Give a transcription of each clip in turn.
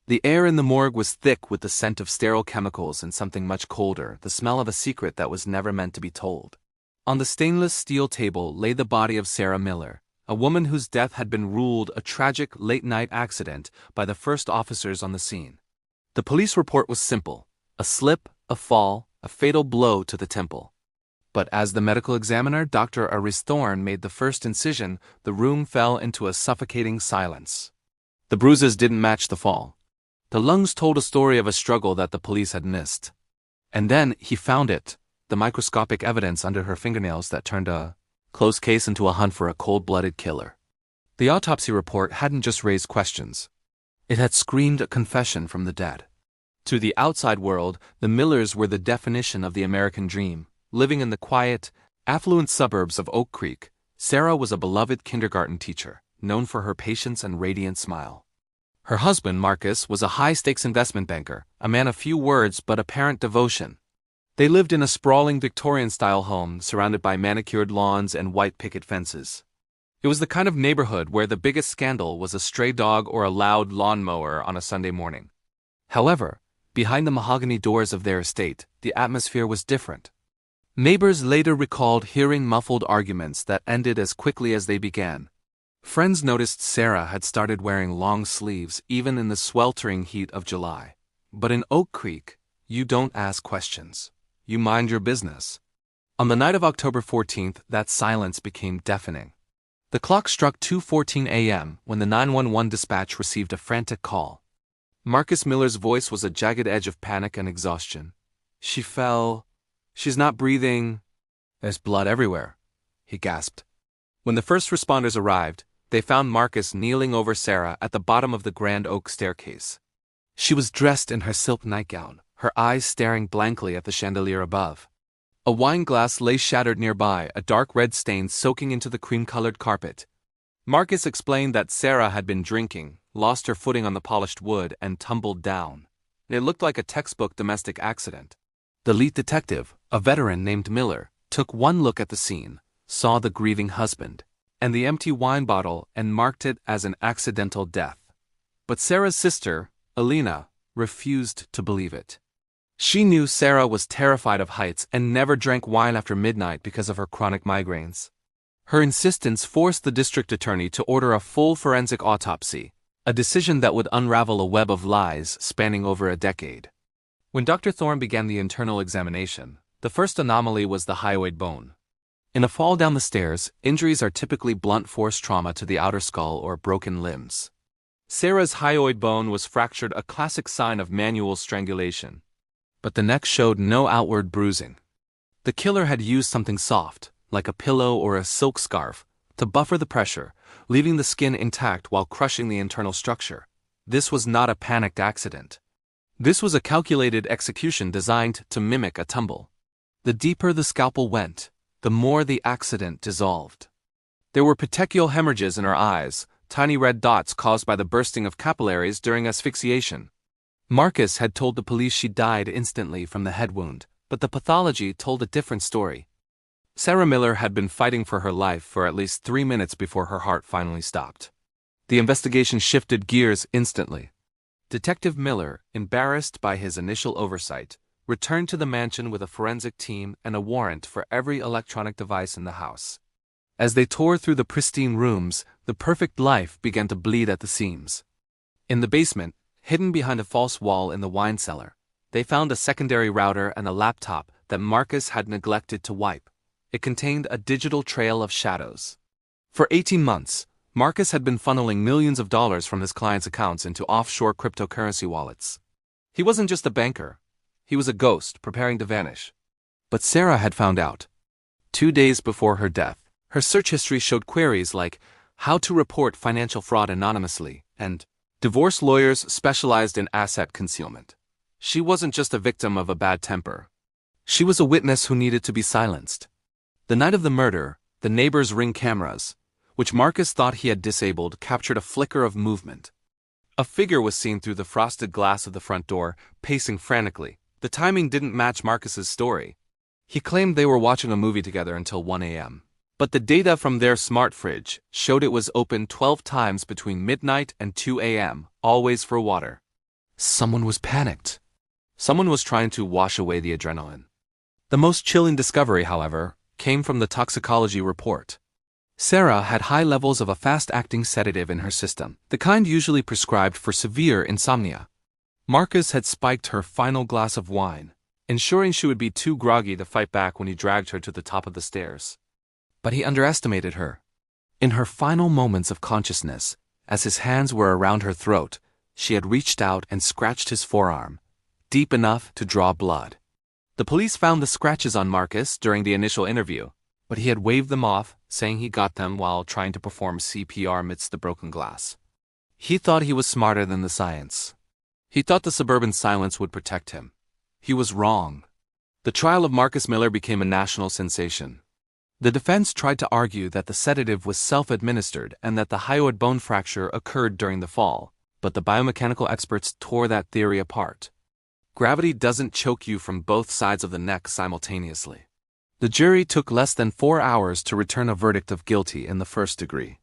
The air in the morgue was thick with the scent of sterile chemicals and something much colder, the smell of a secret that was never meant to be told. On the stainless steel table lay the body of Sarah Miller, a woman whose death had been ruled a tragic late-night accident by the first officers on the scene. The police report was simple: a slip, a fall, a fatal blow to the temple. But as the medical examiner, Dr. Aristhorn, made the first incision, the room fell into a suffocating silence. The bruises didn't match the fall. The lungs told a story of a struggle that the police had missed. And then he found it, the microscopic evidence under her fingernails that turned a closed case into a hunt for a cold-blooded killer. The autopsy report hadn't just raised questions. It had screamed a confession from the dead. To the outside world, the Millers were the definition of the American dream. Living in the quiet, affluent suburbs of Oak Creek, Sarah was a beloved kindergarten teacher, known for her patience and radiant smile. Her husband, Marcus, was a high-stakes investment banker, a man of few words but apparent devotion. They lived in a sprawling Victorian-style home surrounded by manicured lawns and white picket fences. It was the kind of neighborhood where the biggest scandal was a stray dog or a loud lawnmower on a Sunday morning. However, behind the mahogany doors of their estate, the atmosphere was different. Neighbors later recalled hearing muffled arguments that ended as quickly as they began. Friends noticed Sarah had started wearing long sleeves even in the sweltering heat of July. But in Oak Creek, you don't ask questions. You mind your business. On the night of October 14th, that silence became deafening. The clock struck 2:14 a.m. when the 911 dispatch received a frantic call. Marcus Miller's voice was a jagged edge of panic and exhaustion. "She fell. She's not breathing. There's blood everywhere," he gasped. When the first responders arrived, they found Marcus kneeling over Sarah at the bottom of the grand oak staircase. She was dressed in her silk nightgown, her eyes staring blankly at the chandelier above. A wine glass lay shattered nearby, a dark red stain soaking into the cream-colored carpet. Marcus explained that Sarah had been drinking, lost her footing on the polished wood, and tumbled down. It looked like a textbook domestic accident. The lead detective, a veteran named Miller, took one look at the scene, saw the grieving husband, and the empty wine bottle, and marked it as an accidental death. But Sarah's sister, Alina, refused to believe it. She knew Sarah was terrified of heights and never drank wine after midnight because of her chronic migraines. Her insistence forced the district attorney to order a full forensic autopsy, a decision that would unravel a web of lies spanning over a decade. When Dr. Thorne began the internal examination, the first anomaly was the hyoid bone. In a fall down the stairs, injuries are typically blunt force trauma to the outer skull or broken limbs. Sarah's hyoid bone was fractured, a classic sign of manual strangulation. But the neck showed no outward bruising. The killer had used something soft, like a pillow or a silk scarf, to buffer the pressure, leaving the skin intact while crushing the internal structure. This was not a panicked accident. This was a calculated execution designed to mimic a tumble. The deeper the scalpel went, the more the accident dissolved. There were petechial hemorrhages in her eyes, tiny red dots caused by the bursting of capillaries during asphyxiation. Marcus had told the police she died instantly from the head wound, but the pathology told a different story. Sarah Miller had been fighting for her life for at least 3 minutes before her heart finally stopped. The investigation shifted gears instantly. Detective Miller, embarrassed by his initial oversight, returned to the mansion with a forensic team and a warrant for every electronic device in the house. As they tore through the pristine rooms, the perfect life began to bleed at the seams. In the basement, hidden behind a false wall in the wine cellar, they found a secondary router and a laptop that Marcus had neglected to wipe. It contained a digital trail of shadows. For 18 months, Marcus had been funneling millions of dollars from his clients' accounts into offshore cryptocurrency wallets. He wasn't just a banker. He was a ghost preparing to vanish. But Sarah had found out. 2 days before her death, her search history showed queries like how to report financial fraud anonymously and divorce lawyers specialized in asset concealment. She wasn't just a victim of a bad temper. She was a witness who needed to be silenced. The night of the murder, the neighbor's Ring cameras, which Marcus thought he had disabled, captured a flicker of movement. A figure was seen through the frosted glass of the front door, pacing frantically. The timing didn't match Marcus's story. He claimed they were watching a movie together until 1 a.m. But the data from their smart fridge showed it was open 12 times between midnight and 2 a.m., always for water. Someone was panicked. Someone was trying to wash away the adrenaline. The most chilling discovery, however, came from the toxicology report. Sarah had high levels of a fast-acting sedative in her system, the kind usually prescribed for severe insomnia. Marcus had spiked her final glass of wine, ensuring she would be too groggy to fight back when he dragged her to the top of the stairs. But he underestimated her. In her final moments of consciousness, as his hands were around her throat, she had reached out and scratched his forearm, deep enough to draw blood. The police found the scratches on Marcus during the initial interview, but he had waved them off, saying he got them while trying to perform CPR amidst the broken glass. He thought he was smarter than the science. He thought the suburban silence would protect him. He was wrong. The trial of Marcus Miller became a national sensation. The defense tried to argue that the sedative was self-administered and that the hyoid bone fracture occurred during the fall, but the biomechanical experts tore that theory apart. Gravity doesn't choke you from both sides of the neck simultaneously. The jury took less than 4 hours to return a verdict of guilty in the first degree.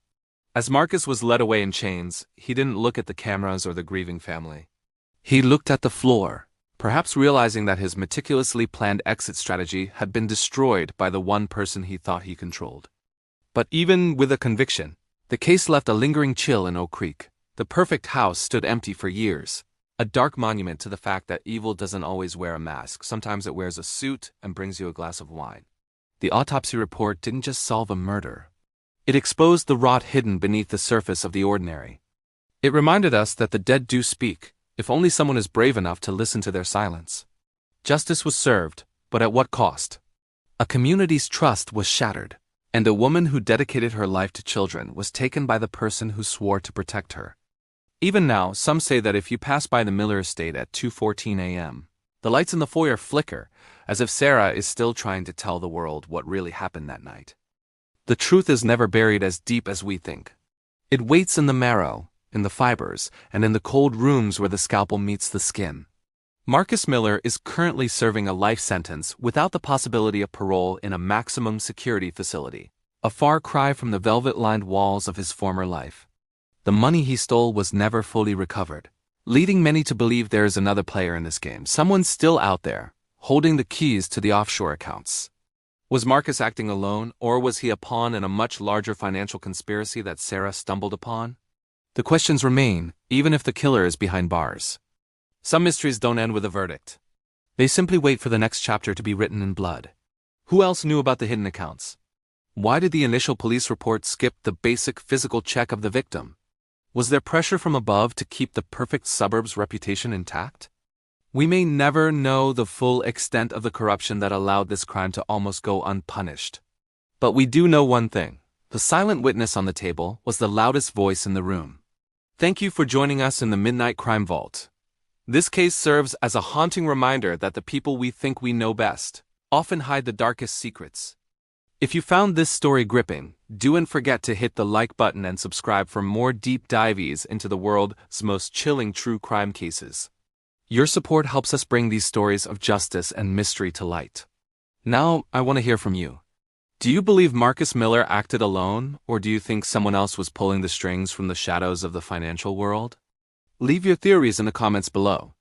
As Marcus was led away in chains, he didn't look at the cameras or the grieving family. He looked at the floor, perhaps realizing that his meticulously planned exit strategy had been destroyed by the one person he thought he controlled. But even with a conviction, the case left a lingering chill in Oak Creek. The perfect house stood empty for years, a dark monument to the fact that evil doesn't always wear a mask. Sometimes it wears a suit and brings you a glass of wine. The autopsy report didn't just solve a murder. It exposed the rot hidden beneath the surface of the ordinary. It reminded us that the dead do speak, if only someone is brave enough to listen to their silence. Justice was served, but at what cost? A community's trust was shattered, and a woman who dedicated her life to children was taken by the person who swore to protect her. Even now, some say that if you pass by the Miller estate at 2:14 a.m., the lights in the foyer flicker, as if Sarah is still trying to tell the world what really happened that night. The truth is never buried as deep as we think. It waits in the marrow, in the fibers, and in the cold rooms where the scalpel meets the skin. Marcus Miller is currently serving a life sentence without the possibility of parole in a maximum security facility, a far cry from the velvet-lined walls of his former life. The money he stole was never fully recovered, leading many to believe there is another player in this game, someone still out there, holding the keys to the offshore accounts. Was Marcus acting alone, or was he a pawn in a much larger financial conspiracy that Sarah stumbled upon? The questions remain, even if the killer is behind bars. Some mysteries don't end with a verdict. They simply wait for the next chapter to be written in blood. Who else knew about the hidden accounts? Why did the initial police report skip the basic physical check of the victim? Was there pressure from above to keep the perfect suburb's reputation intact? We may never know the full extent of the corruption that allowed this crime to almost go unpunished. But we do know one thing. The silent witness on the table was the loudest voice in the room. Thank you for joining us in the Midnight Crime Vault. This case serves as a haunting reminder that the people we think we know best often hide the darkest secrets. If you found this story gripping, don't forget to hit the like button and subscribe for more deep dives into the world's most chilling true crime cases. Your support helps us bring these stories of justice and mystery to light. Now, I want to hear from you. Do you believe Marcus Miller acted alone, or do you think someone else was pulling the strings from the shadows of the financial world? Leave your theories in the comments below.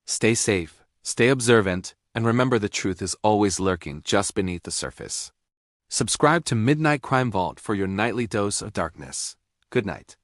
Stay safe, stay observant, and remember the truth is always lurking just beneath the surface. Subscribe to Midnight Crime Vault for your nightly dose of darkness. Good night.